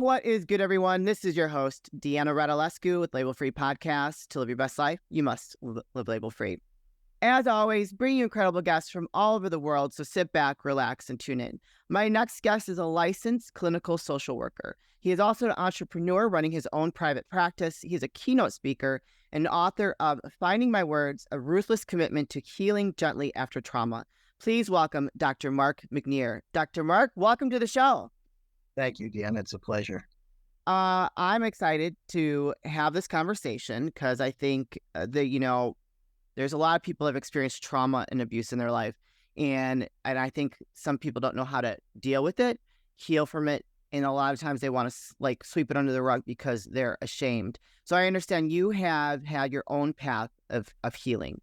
What is good, everyone? This is your host, Deanna Radulescu with Label Free Podcast. To live your best life, you must live label free. As always, bringing you incredible guests from all over the world, so sit back, relax, and tune in. My next guest is a licensed clinical social worker. He is also an entrepreneur running his own private practice. He's a keynote speaker and author of Finding My Words, a ruthless commitment to healing gently after trauma. Please welcome Dr. Mark McNear. Dr. Mark, welcome to the show. Thank you, Deanna. It's a pleasure. I'm excited to have this conversation because I think there's a lot of people have experienced trauma and abuse in their life. And I think some people don't know how to deal with it, heal from it. And a lot of times they want to sweep it under the rug because they're ashamed. So I understand you have had your own path of healing.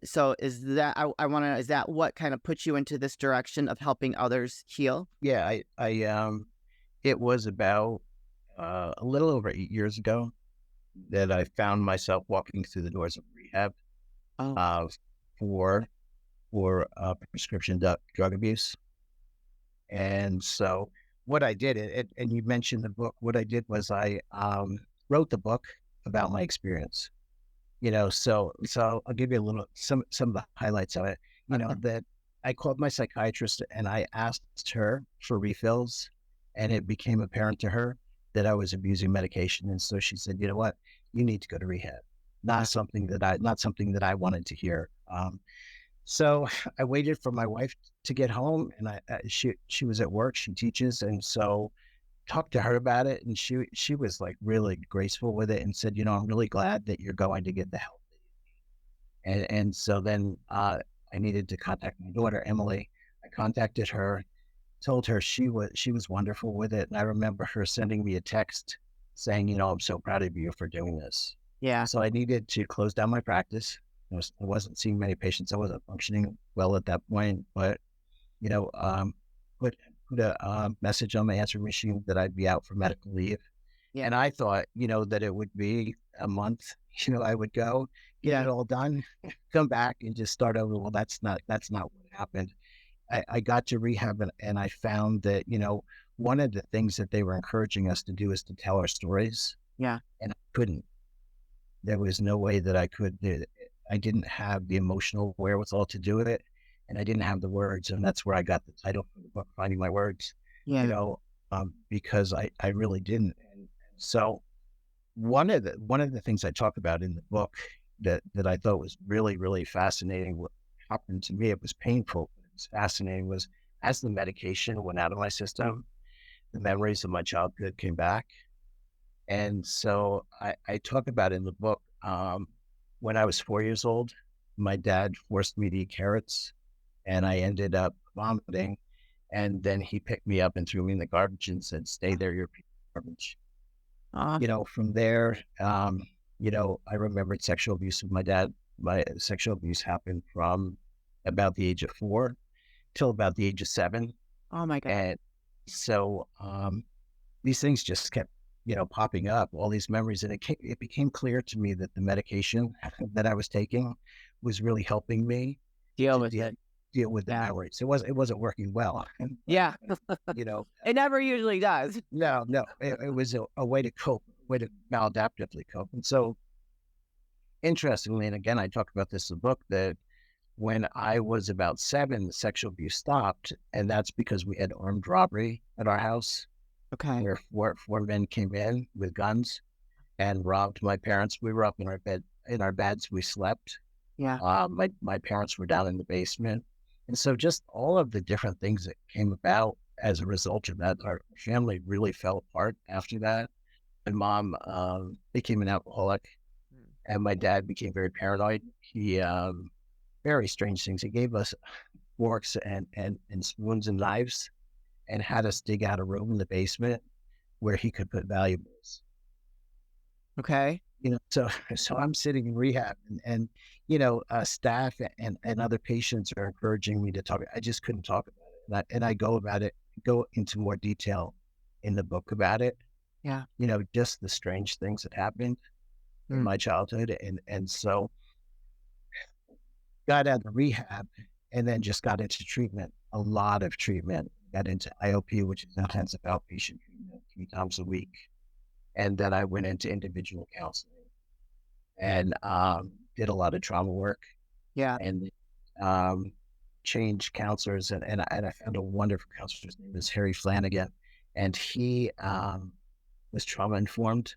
So is that what kind of puts you into this direction of helping others heal? Yeah, it was about a little over 8 years ago that I found myself walking through the doors of rehab for prescription drug abuse. And so what I did, and you mentioned the book, what I did was I wrote the book about my experience. So I'll give you some of the highlights of it. That I called my psychiatrist and I asked her for refills, and it became apparent to her that I was abusing medication. And so she said, "You know what? You need to go to rehab." Not something that I wanted to hear. So I waited for my wife to get home, and she was at work. She teaches, and so talked to her about it, and she was like really graceful with it and said, "I'm really glad that you're going to get the help." And so then I needed to contact my daughter, Emily. I contacted her, told her she was wonderful with it. And I remember her sending me a text saying, "I'm so proud of you for doing this." Yeah. So I needed to close down my practice. I wasn't seeing many patients. I wasn't functioning well at that point, but, put a message on my answering machine that I'd be out for medical leave. Yeah. And I thought, that it would be a month, I would go, get it all done, come back and just start over. Well, that's not what happened. I got to rehab and I found that, one of the things that they were encouraging us to do is to tell our stories. Yeah. And I couldn't. There was no way that I could do it. I didn't have the emotional wherewithal to do it, and I didn't have the words. And that's where I got the title for the book, Finding My Words, Yeah. because I really didn't. And so one of the things I talk about in the book that I thought was really, really fascinating, what happened to me, it was painful, but it was fascinating, was as the medication went out of my system, the memories of my childhood came back. And so I talk about in the book, when I was 4 years old, my dad forced me to eat carrots and I ended up vomiting. And then he picked me up and threw me in the garbage and said, "Stay there, you're garbage." From there, I remembered sexual abuse with my dad. My sexual abuse happened from about the age of 4 till about the age of 7. Oh my God. And so these things just kept, popping up, all these memories. And it became clear to me that the medication that I was taking was really helping me Deal with it. deal with the memories. It wasn't working well. Yeah. It never usually does. No, it was a way to cope, way to maladaptively cope. And so interestingly, and again, I talk about this in the book, that when I was about 7, the sexual abuse stopped. And that's because we had armed robbery at our house. Okay. Where four men came in with guns and robbed my parents. We were up in our beds. We slept. Yeah. My parents were down in the basement. And so just all of the different things that came about as a result of that, our family really fell apart after that. My mom became an alcoholic and my dad became very paranoid. He, very strange things. He gave us forks and spoons and knives and had us dig out a room in the basement where he could put valuables. Okay. So I'm sitting in rehab and staff and other patients are encouraging me to talk. I just couldn't talk about it. And I go into more detail in the book about it. Yeah. Just the strange things that happened in my childhood. And so got out of rehab and then just got into treatment, a lot of treatment. Got into IOP, which is intensive outpatient treatment, 3 times a week. And then I went into individual counseling and did a lot of trauma work Yeah. and um, changed counselors. And I found a wonderful counselor. His name is Harry Flanagan. And he was trauma informed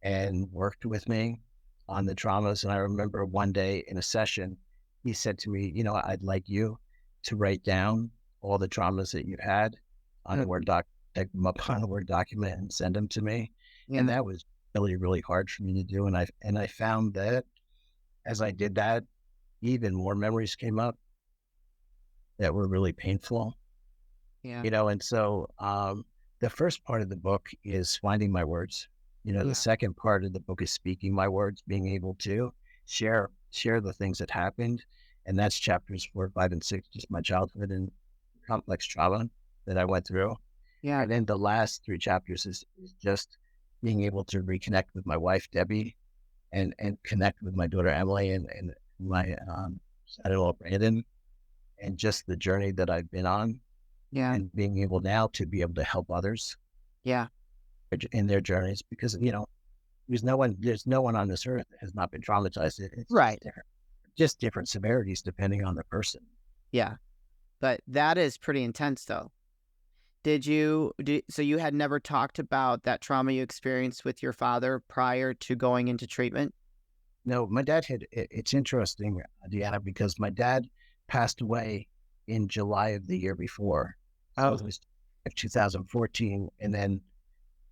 and worked with me on the traumas. And I remember one day in a session, he said to me, I'd like you to write down all the traumas that you've had on a Word doc, take them up on a Word document and send them to me. And Yeah. that was really, really hard for me to do. And I found that as I did that, even more memories came up that were really painful, Yeah. and so the first part of the book is finding my words. The Yeah. second part of the book is speaking my words, being able to share the things that happened. And that's chapters 4, 5, and 6, just my childhood and complex trauma that I went through. Yeah. And then the last 3 chapters is just being able to reconnect with my wife, Debbie, and connect with my daughter, Emily, and my son-in-law, Brandon, and just the journey that I've been on Yeah. and being able now to be able to help others Yeah. in their journeys because, there's no one on this earth that has not been traumatized. It's Right. just different severities depending on the person. Yeah. But that is pretty intense though. So you had never talked about that trauma you experienced with your father prior to going into treatment? No, my dad it's interesting, Deanna, because my dad passed away in July of the year before. So Oh, it was 2014. And then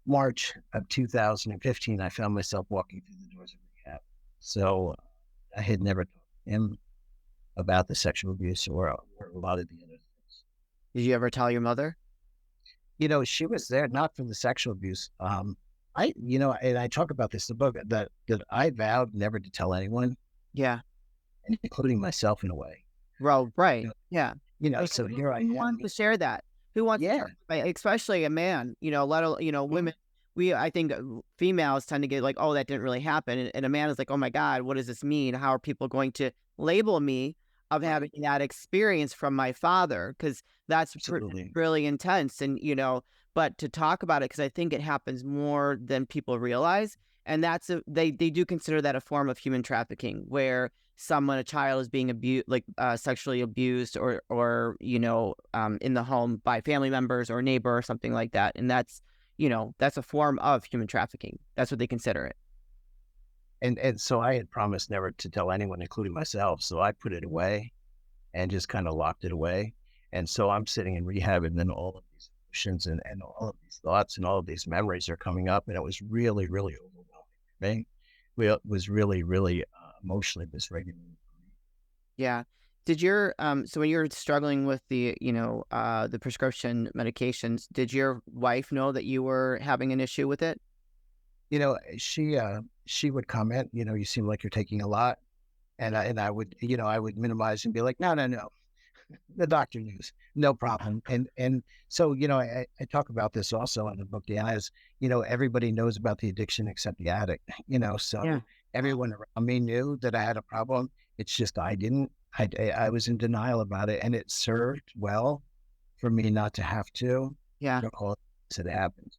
March of 2015, I found myself walking through the doors of rehab. So I had never talked to him about the sexual abuse or a lot of the other things. did you ever tell your mother? She was there not for the sexual abuse. And I talk about this in the book that I vowed never to tell anyone, Yeah. including myself in a way. Well, You right. know, Yeah. so Who here I who am. wants to share that? Who wants to Yeah, share, especially a man, let alone, mhm, women. I think females tend to get like, oh, that didn't really happen. And a man is like, oh my God, what does this mean? How are people going to label me of having right, that experience from my father? Because that's absolutely. really intense. And, but to talk about it, because I think it happens more than people realize. And they do consider that a form of human trafficking where a child is being abused, like sexually abused or in the home by family members or neighbor or something like that. And that's a form of human trafficking. That's what they consider it. And so I had promised never to tell anyone, including myself. So I put it away and just kind of locked it away. And so I'm sitting in rehab, and then all of these emotions and all of these thoughts and all of these memories are coming up. And it was really, really overwhelming for me. It was really, really emotionally dysregulating for me. Yeah. Did your so when you were struggling with the prescription medications, did your wife know that you were having an issue with it? She would comment, you seem like you're taking a lot. And I would, I would minimize and be like, no, no, no. The doctor knows, no problem. And so, I talk about this also in the book, Deanna, is, everybody knows about the addiction except the addict, Yeah. so everyone around me knew that I had a problem. It's just I didn't. I was in denial about it, and it served well for me not to have to Yeah. recall it happened.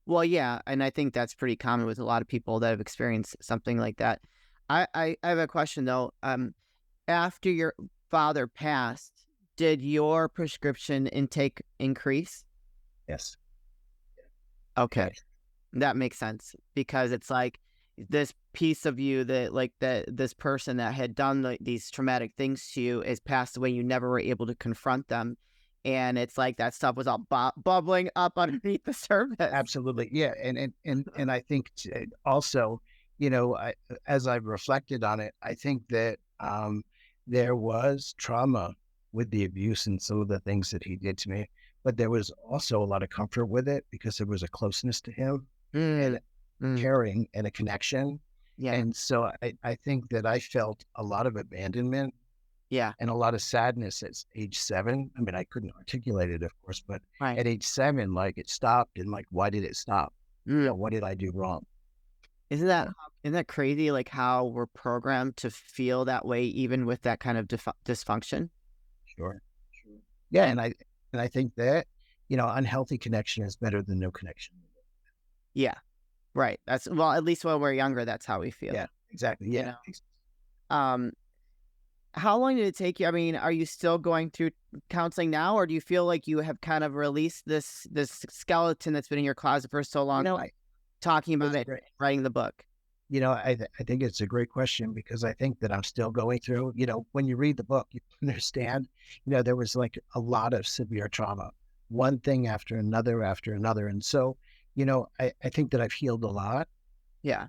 Well, yeah, and I think that's pretty common with a lot of people that have experienced something like that. I have a question though. After your father passed, did your prescription intake increase? Yes. Okay, that makes sense because it's like this piece of you that this person that had done these traumatic things to you is passed away. You never were able to confront them, and it's like that stuff was all bubbling up underneath the surface. Absolutely. Yeah. And I think also, as I've reflected on it, I think that there was trauma with the abuse and some of the things that he did to me, but there was also a lot of comfort with it because there was a closeness to him and Mm, mm, caring and a connection. yeah, And so I think that I felt a lot of abandonment yeah, and a lot of sadness at age 7. I mean, I couldn't articulate it, of course, but right. at age 7, like it stopped and like, why did it stop? Mm. What did I do wrong? Isn't that isn't that crazy? Like how we're programmed to feel that way, even with that kind of dysfunction. Sure. Sure. Yeah. And I think that, unhealthy connection is better than no connection. Yeah. Right. That's, well, at least when we're younger, that's how we feel. Yeah, exactly. You Yeah. know. Um, how long did it take you? I mean, are you still going through counseling now, or do you feel like you have kind of released this skeleton that's been in your closet for so long, I talking about it's it, great. writing the book? I think it's a great question because I think that I'm still going through, when you read the book, you understand, there was like a lot of severe trauma, one thing after another after another. And so, I think that I've healed a lot, Yeah.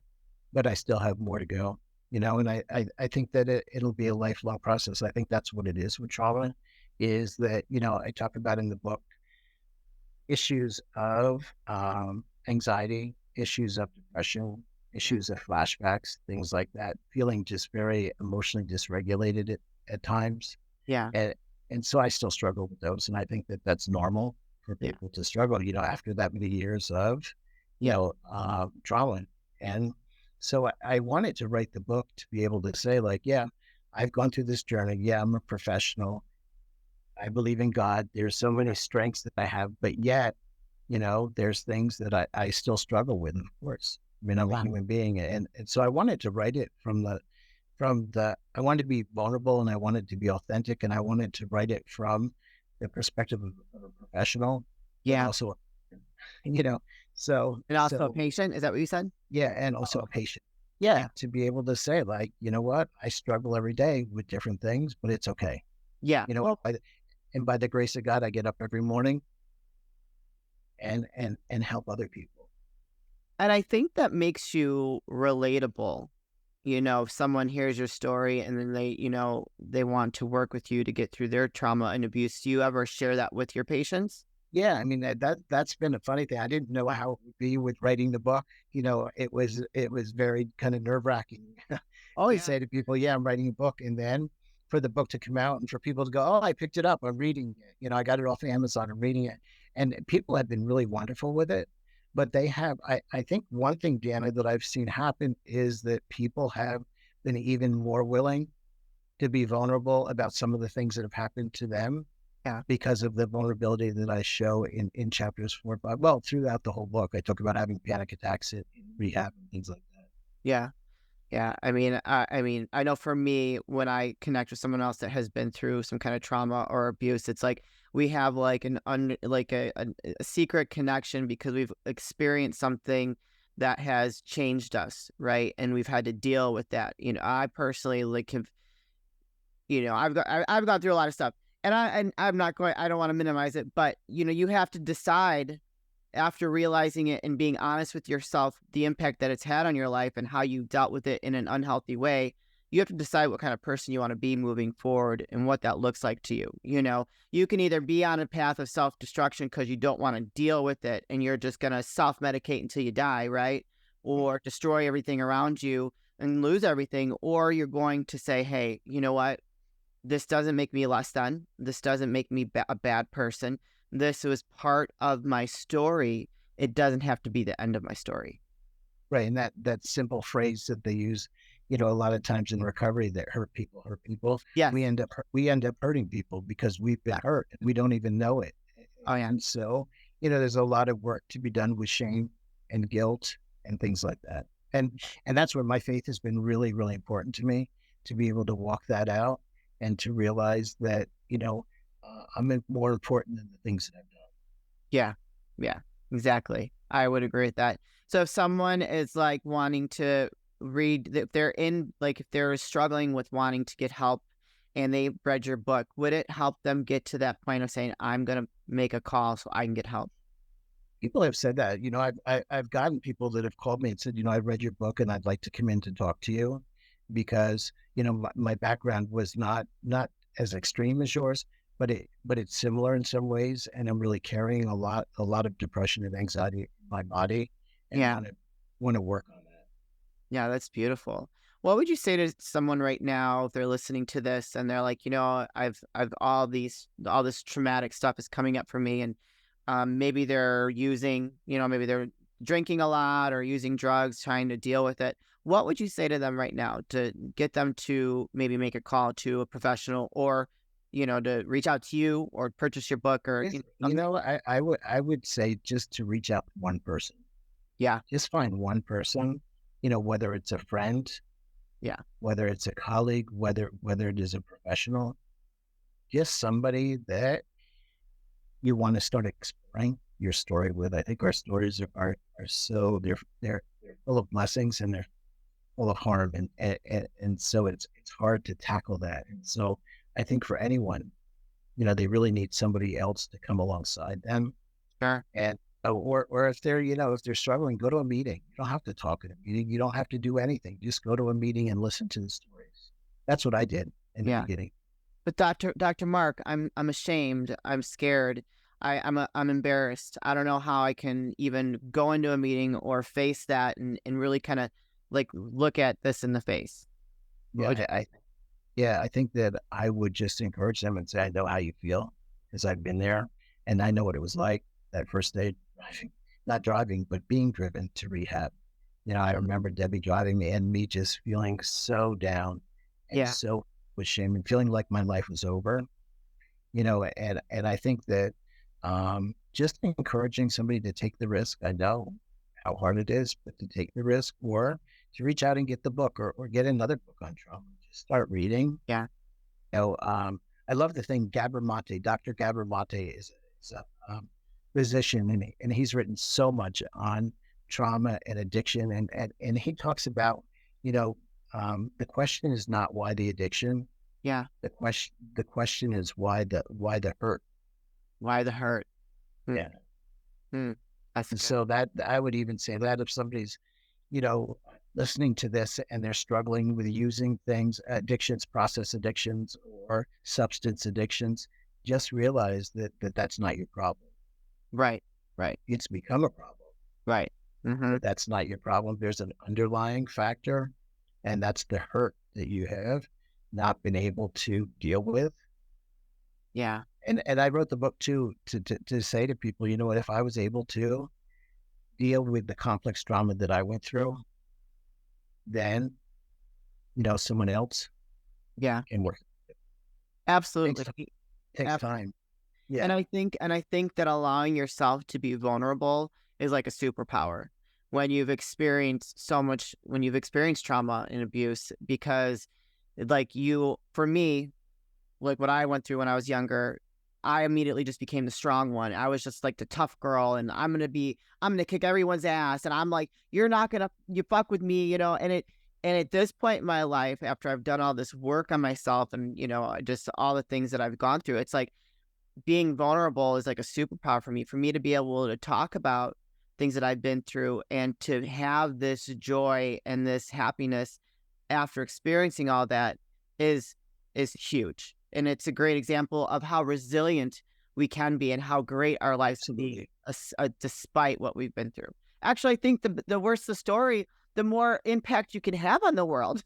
but I still have more to go, and I think that it'll be a lifelong process. I think that's what it is with trauma is that, I talk about in the book issues of anxiety, issues of depression, issues of flashbacks, things like that, feeling just very emotionally dysregulated at times. Yeah. And, and so I still struggle with those. And I think that that's normal for Yeah. people to struggle, after that many years of, trauma. And so I wanted to write the book to be able to say, like, yeah, I've gone through this journey. Yeah, I'm a professional. I believe in God. There's so many strengths that I have, but yet, there's things that I still struggle with, of course. I mean, I'm a Wow. human being. And so I wanted to write it I wanted to be vulnerable and I wanted to be authentic and I wanted to write it from the perspective of a professional, but Yeah. also, you know, And also a so patient. Is that what you said? yeah. And Oh, also a okay. patient. Yeah. Yeah. To be able to say like, you know what, I struggle every day with different things, but it's okay. Yeah. Well, And by the grace of God, I get up every morning and help other people. and I think that makes you relatable. If someone hears your story and then they want to work with you to get through their trauma and abuse, do you ever share that with your patients? Yeah, I mean that's been a funny thing. I didn't know how it would be with writing the book. It was very kind of nerve-wracking to Yeah. say to people, "Yeah, I'm writing a book," and then for the book to come out and for people to go, "Oh, I picked it up. I'm reading it. I got it off Amazon. I'm reading it," and people have been really wonderful with it. But they have, I think, one thing, Deanna, that I've seen happen is that people have been even more willing to be vulnerable about some of the things that have happened to them Yeah. because of the vulnerability that I show in chapters 4 and 5. Well, throughout the whole book, I talk about having panic attacks in rehab and things like that. Yeah. Yeah. I know for me, when I connect with someone else that has been through some kind of trauma or abuse, it's like we have like a secret connection because we've experienced something that has changed us, right? And we've had to deal with that. I personally like have, I've gone through a lot of stuff, and I'm not going. I don't want to minimize it, but you have to decide after realizing it and being honest with yourself, the impact that it's had on your life and how you dealt with it in an unhealthy way. You have to decide what kind of person you want to be moving forward and what that looks like to you. You can either be on a path of self destruction because you don't want to deal with it and you're just going to self medicate until you die, right? Or destroy everything around you and lose everything. Or you're going to say, hey, you know what? This doesn't make me less than. This doesn't make me a bad person. This was part of my story. It doesn't have to be the end of my story. Right. And that simple phrase that they use, a lot of times in recovery that hurt people. Yes. We end up hurting people because we've been hurt and we don't even know it. Oh, yeah. And so, there's a lot of work to be done with shame and guilt and things like that. And that's where my faith has been really, really important to me to be able to walk that out and to realize that, I'm more important than the things that I've done. Yeah. Yeah. Exactly. I would agree with that. So if someone is like wanting to read, if they're struggling with wanting to get help and they read your book, would it help them get to that point of saying, I'm going to make a call so I can get help? People have said that. I've gotten people that have called me and said, I read your book and I'd like to come in to talk to you because, my background was not as extreme as yours, but it's similar in some ways. And I'm really carrying a lot of depression and anxiety in my body and Yeah. want to work on that. Yeah, that's beautiful. What would you say to someone right now if they're listening to this and they're like, I've all this traumatic stuff is coming up for me, and maybe they're using, maybe they're drinking a lot or using drugs, trying to deal with it. What would you say to them right now to get them to maybe make a call to a professional or to reach out to you or purchase your book or I would say just to reach out to one person. Yeah. Just find one person, whether it's a friend, Yeah. whether it's a colleague, whether it is a professional, just somebody that you want to start exploring your story with. I think our stories are so they're full of blessings and they're full of harm, and so it's hard to tackle that. And so I think for anyone, they really need somebody else to come alongside them. Sure. And or if they're if they're struggling, go to a meeting. You don't have to talk at a meeting. You don't have to do anything. Just go to a meeting and listen to the stories. That's what I did in the Yeah. beginning. But Dr. Mark, I'm ashamed. I'm scared. I'm embarrassed. I don't know how I can even go into a meeting or face that and really kind of like look at this in the face. Yeah, I think that I would just encourage them and say, I know how you feel because I've been there and I know what it was like that first day driving, not driving, but being driven to rehab. I remember Debbie driving me and me just feeling so down and Yeah. so ashamed and feeling like my life was over, and I think that just encouraging somebody to take the risk. I know how hard it is, but to take the risk or to reach out and get the book or get another book on trauma. Just start reading. Yeah. I love the thing Dr. Gabramate is a physician and he's written so much on trauma and addiction. And he talks about, the question is not why the addiction. Yeah. The question is why the hurt. Why the hurt? Yeah. That's And good. so that I would even say that if somebody's, listening to this and they're struggling with using things, addictions, process addictions or substance addictions, just realize that that's not your problem. Right. Right. It's become a problem. Right. Mm-hmm. But that's not your problem. There's an underlying factor, and that's the hurt that you have not been able to deal with. Yeah. And I wrote the book too to say to people, you know what, if I was able to deal with the complex trauma that I went through, then someone else Yeah. can work. Absolutely. Takes time. Yeah. And I think that allowing yourself to be vulnerable is like a superpower when you've experienced when you've experienced trauma and abuse, because for me, like what I went through when I was younger, I immediately just became the strong one. I was just like the tough girl and I'm going to kick everyone's ass. And I'm like, you fuck with me, and at this point in my life, after I've done all this work on myself and, just all the things that I've gone through, it's like, being vulnerable is like a superpower for me to be able to talk about things that I've been through and to have this joy and this happiness after experiencing all that is huge. And it's a great example of how resilient we can be and how great our lives can be despite what we've been through. Actually, I think the worse the story, the more impact you can have on the world.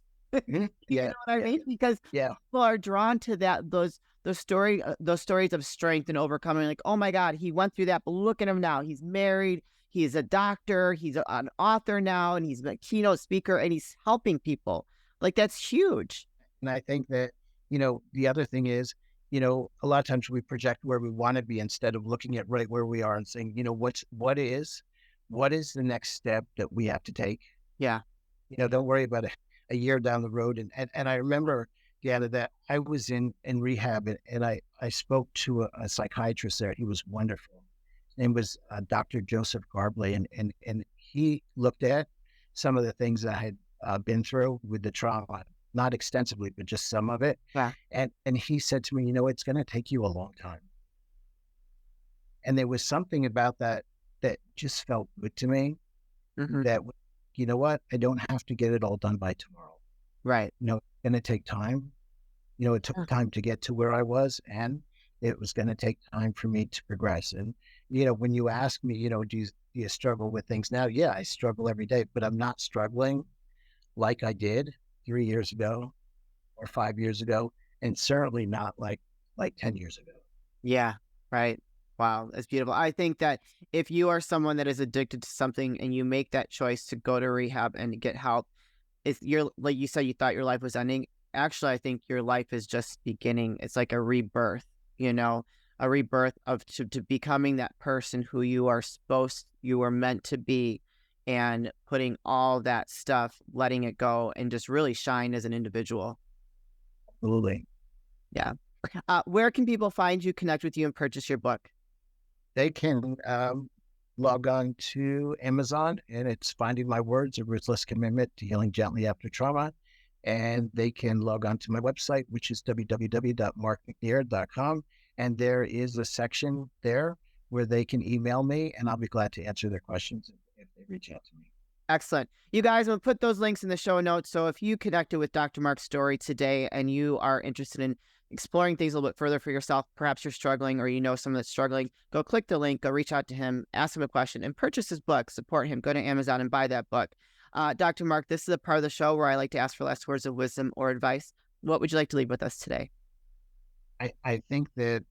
You know what I mean? Because people are drawn to those stories of strength and overcoming. Like, oh my God, he went through that, but look at him now. He's married. He's a doctor. He's an author now, and he's a keynote speaker, and he's helping people. Like, that's huge. And I think that, the other thing is, a lot of times we project where we want to be instead of looking at right where we are and saying, what is the next step that we have to take? Yeah. Don't worry about a year down the road. And I remember, Deanna, that I was in rehab and I spoke to a psychiatrist there. He was wonderful. His name was Dr. Joseph Garbley. And he looked at some of the things I had been through with the trauma, not extensively, but just some of it. Yeah. And he said to me, it's going to take you a long time. And there was something about that just felt good to me. Mm-hmm. That, you know what, I don't have to get it all done by tomorrow. Right. It's going to take time. It took time to get to where I was, and it was going to take time for me to progress. And, when you ask me, do you struggle with things now? Yeah, I struggle every day, but I'm not struggling like I did 3 years ago or 5 years ago, and certainly not like 10 years ago. Yeah. Right. Wow. That's beautiful. I think that if you are someone that is addicted to something and you make that choice to go to rehab and get help, like you said, you thought your life was ending. actually, I think your life is just beginning. It's like a rebirth, you know, a rebirth of to becoming that person who you were meant to be, and putting all that stuff, letting it go, and just really shine as an individual. Absolutely. Yeah. Where can people find you, connect with you, and purchase your book? They can log on to Amazon, and it's Finding My Words, A Ruthless Commitment to Healing Gently After Trauma. And they can log on to my website, which is www.markmcnear.com. And there is a section there where they can email me, and I'll be glad to answer their questions if they reach out to me. Excellent. You guys, will put those links in the show notes. So if you connected with Dr. Mark's story today and you are interested in exploring things a little bit further for yourself, perhaps you're struggling or you know someone that's struggling, go click the link, go reach out to him, ask him a question, and purchase his book. Support him. Go to Amazon and buy that book. Dr. Mark, this is a part of the show where I like to ask for last words of wisdom or advice. What would you like to leave with us today? I think that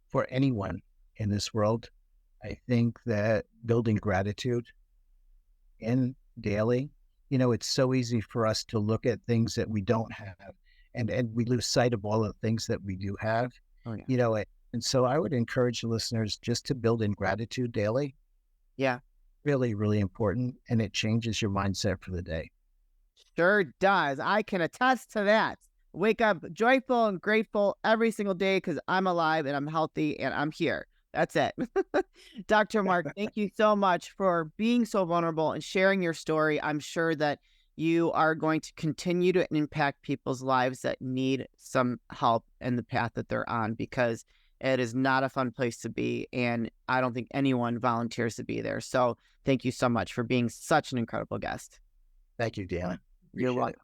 for anyone in this world, I think that building gratitude in daily, it's so easy for us to look at things that we don't have, and we lose sight of all the things that we do have. Oh, yeah. And so I would encourage the listeners just to build in gratitude daily. Yeah. Really, really important, and it changes your mindset for the day. Sure does. I can attest to that. Wake up joyful and grateful every single day because I'm alive and I'm healthy and I'm here. That's it. Dr. Mark, thank you so much for being so vulnerable and sharing your story. I'm sure that you are going to continue to impact people's lives that need some help in the path that they're on, because it is not a fun place to be. And I don't think anyone volunteers to be there. So thank you so much for being such an incredible guest. Thank you, Deanna. You're welcome.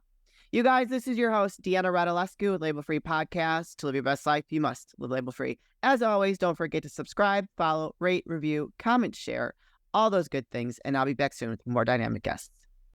You guys, this is your host, Deanna Radulescu with Label Free Podcast. To live your best life, you must live label free. As always, don't forget to subscribe, follow, rate, review, comment, share, all those good things. And I'll be back soon with more dynamic guests.